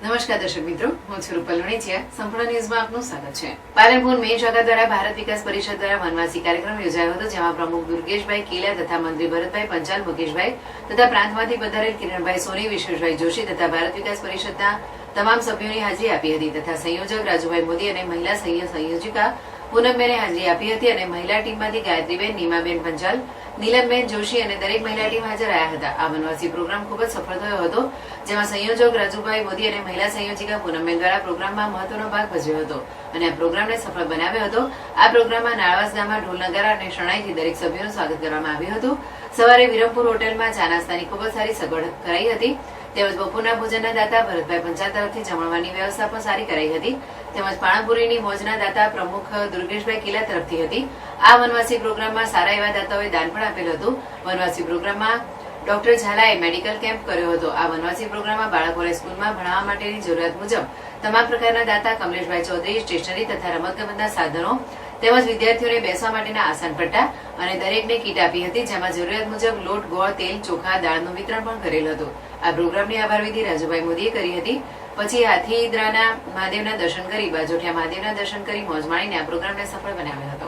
નમસ્કાર દર્શક મિત્રો, હું છું રૂપલ વણેચિયા. સંપૂર્ણ ન્યૂઝમાં આપનું સ્વાગત છે. પાલનપુર મેં શાખા દ્વારા ભારત વિકાસ પરિષદ દ્વારા વનવાસી કાર્યક્રમ યોજાયો હતો, જેમાં પ્રમુખ દુર્ગેશભાઈ કેલા તથા મંત્રી ભરતભાઈ પંચાલ, મુકેશભાઈ તથા પ્રાંતમાંથી પધારેલ કિરણભાઈ સોની, વિશ્વેશભાઈ જોશી તથા ભારત વિકાસ પરિષદના તમામ સભ્યોની હાજરી આપી હતી તથા સંયોજક રાજુભાઈ મોદી અને મહિલા સંયોજિકા પૂનમબેને હાજરી આપી હતી અને મહિલા ટીમમાંથી ગાયત્રીબેન, નીમાબેન પંચાલ, નીલમબેન જોશી અને દરેક મહિલા ટીમ હાજર રહ્યા હતા. આ વનવાસી પ્રોગ્રામ ખૂબ જ સફળ થયો હતો, જેમાં સંયોજક રાજુભાઈ મોદી અને મહિલા સંયોજિકા પૂનમબેન દ્વારા પ્રોગ્રામમાં મહત્વનો ભાગ ભજવ્યો હતો અને આ પ્રોગ્રામને સફળ બનાવ્યો હતો. આ પ્રોગ્રામમાં નાળવાસ ગામમાં ઢોલ નગારા અને શરણાઈથી દરેક સભ્યોનું સ્વાગત કરવામાં આવ્યું હતું. સવારે વિરમપુર હોટેલમાં ચા નાસ્તાની ખૂબ જ સારી સગવડ કરાઈ હતી. તેમજ બપોરના ભોજનના દાતા ભરતભાઈ પંચાલ તરફથી જમણવાની વ્યવસ્થા પણ સારી કરાઈ હતી. તેમજ પાણાપુરીની મોજના દાતા પ્રમુખ દુર્ગેશભાઈ કેલા તરફથી હતી. આ વનવાસી પ્રોગ્રામમાં સારા એવા દાતાઓએ દાન પણ આપેલું હતું. વનવાસી પ્રોગ્રામમાં ડોક્ટર ઝાલાએ મેડિકલ કેમ્પ કર્યો હતો. આ વનવાસી પ્રોગ્રામમાં બાળકોને સ્કૂલમાં ભણાવવા માટેની જરૂરિયાત મુજબ તમામ પ્રકારના દાતા કમલેશભાઈ ચૌધરી સ્ટેશનરી તથા રમતગમતના સાધનો તેમજ વિદ્યાર્થીઓને બેસવા માટેના આસન પટ્ટા અને દરેકને કીટ આપી હતી, જેમાં જરૂરિયાત મુજબ લોટ, ગોળ, તેલ, ચોખા, દાળનું વિતરણ પણ કરેલ હતું. આ પ્રોગ્રામની આભાર વિધિ રાજુભાઈ મોદીએ કરી હતી. પછી હાથીદ્રાના મહાદેવના દર્શન કરી, બાજોઠિયા મહાદેવના દર્શન કરી મોજ માણીને આ પ્રોગ્રામને સફળ બનાવ્યો હતો.